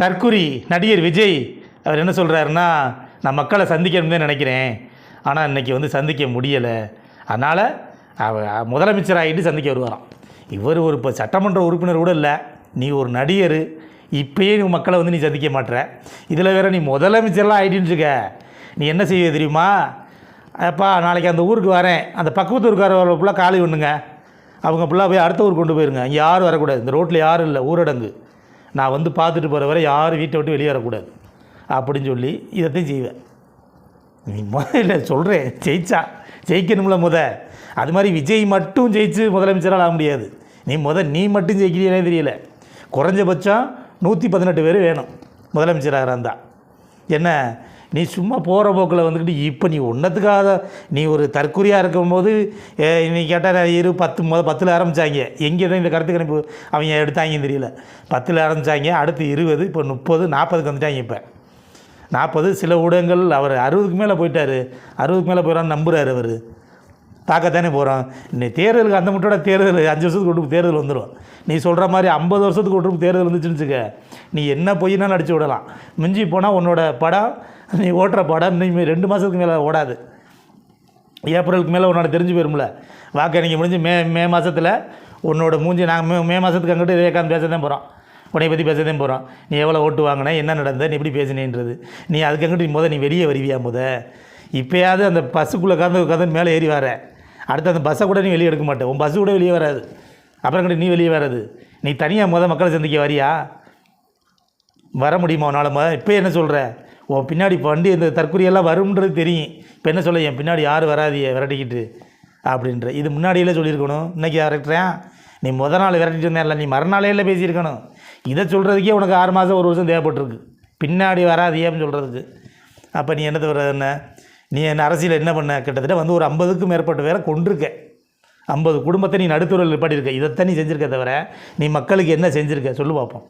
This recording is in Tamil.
தற்குறி நடிகர் விஜய் அவர் என்ன சொல்கிறாருன்னா, நான் மக்களை சந்திக்கணும்னு தான் நினைக்கிறேன், ஆனால் இன்றைக்கி வந்து சந்திக்க முடியலை, அதனால் முதலமைச்சர் ஆகிட்டு சந்திக்க வருவாராம். இவர் ஒரு இப்போ சட்டமன்ற உறுப்பினர் கூட இல்லை, நீ ஒரு நடிகர், இப்போயே நீ மக்களை வந்து நீ சந்திக்க மாட்டுற, இதில் வேறு நீ முதலமைச்சர்லாம் ஆகிட்டுன்னு இருக்க, நீ என்ன செய்ய தெரியுமா? அப்பா நாளைக்கு அந்த ஊருக்கு வரேன், அந்த பக்கத்து ஊருக்கார ஃபுல்லாக காலி பண்ணுங்க, அவங்க ஃபுல்லாக போய் அடுத்த ஊருக்கு கொண்டு போயிருங்க, இங்கே யாரும் வரக்கூடாது, இந்த ரோட்டில் யாரும் இல்லை, ஊரடங்கு, நான் வந்து பார்த்துட்டு போகிற வரை யாரும் வீட்டை விட்டு வெளியே வரக்கூடாது அப்படின்னு சொல்லி இதைத்தையும் செய்வேன். நீ முதல்ல சொல்கிறேன், ஜெயிக்கணும்ல அது மாதிரி விஜய் மட்டும் ஜெயிச்சு முதலமைச்சரால் ஆக முடியாது. நீ மட்டும் ஜெயிக்கிறீனே தெரியல, குறைஞ்சபட்சம் 118 பேர் வேணும் முதலமைச்சராக இருந்தால். என்ன நீ சும்மா போகிற போக்கில் வந்துக்கிட்டு இப்போ நீ ஒன்றத்துக்காக நீ ஒரு தற்குறியாக இருக்கும்போது நீ கேட்டால் 10 ஆரம்பித்தாங்க, எங்கே தான் இந்த கருத்து கணிப்பு அவங்க எடுத்தாங்கன்னு தெரியல. 10 ஆரம்பித்தாங்க, அடுத்து 20, இப்போ 30, 40க்கு வந்துட்டாங்க. இப்போ 40, சில ஊடகங்கள் அவர் 60க்கு மேலே போயிட்டார், 60க்கு மேலே போயிடறான்னு நம்புகிறார். அவர் பார்க்கத்தானே போகிறோம். இன்னைக்கு தேர்தலுக்கு அந்த முட்டோட தேர்தல் 5 வருஷத்துக்கு கொண்டு தேர்தல் வந்துடும். நீ சொல்கிற மாதிரி 50 வருஷத்துக்கு கொண்டு தேர்தல் வந்துச்சுன்னு வச்சுக்க, நீ என்ன பொய்னா நடிச்சு விடலாம். மிஞ்சி போனால் உன்னோட படம், நீ ஓட்டுற படம் இன்னும் 2 மாதத்துக்கு மேலே ஓடாது. ஏப்ரலுக்கு மேலே உன்னோட தெரிஞ்சு போயிரும்ல. வாக்கு எண்ணிக்கை முடிஞ்சு மே மாதத்தில் உன்னோட மூஞ்சி நாங்கள் மே மாதத்துக்கு அங்கிட்டு இதே உட்காந்து பேச தான் போகிறோம், உன்னை பற்றி பேச தான் போகிறோம். நீ எவ்வளோ ஓட்டு வாங்கின, என்ன நடந்த, நீ எப்படி பேசினேன்றது. நீ அதுக்கு அங்கிட்டு நீ வெளியே வருவியா? இப்போயாவது அந்த பஸ்ஸுக்குள்ளே கதன்னு மேலே ஏறி வர, அடுத்து அந்த பஸ்ஸை கூட நீ வெளியே எடுக்க மாட்டேன், உன் பஸ்ஸு கூட வெளியே வராது, அப்புறம் கிட்ட நீ வெளியே வராது. நீ தனியாக மக்களை சந்திக்க வரியா? வர முடியுமா உன்னால்? இப்போ என்ன சொல்கிற? உன் பின்னாடி வண்டி இந்த தற்கொலையெல்லாம் வரும்ன்றது தெரியும், இப்போ என்ன சொல்ல, என் பின்னாடி யாரும் வராதியே விரட்டிக்கிட்டு அப்படின்ற. இது முன்னாடியெல்லாம் சொல்லியிருக்கணும். இன்றைக்கி விரட்டுறேன், நீ நாள் விரட்டிட்டு இருந்தேன் இல்லை, நீ மறுநாளையில் பேசியிருக்கணும். இதை சொல்கிறதுக்கே உனக்கு 6 மாதம் 1 வருஷம் தேவைப்பட்டிருக்கு, பின்னாடி வராதியேன்னு சொல்கிறதுக்கு. அப்போ நீ என்னது வர்றது? என்ன நீ என்ன அரசியல் என்ன பண்ண? கிட்டத்தட்ட வந்து ஒரு 50க்கும் மேற்பட்ட பேரை கொண்டிருக்க, 50 குடும்பத்தை நீ நடுத்தூரில் நிப்பாட்டியிருக்க. இதைத்தான் நீ செஞ்சுருக்க, தவிர நீ மக்களுக்கு என்ன செஞ்சுருக்க சொல்லு பார்ப்போம்.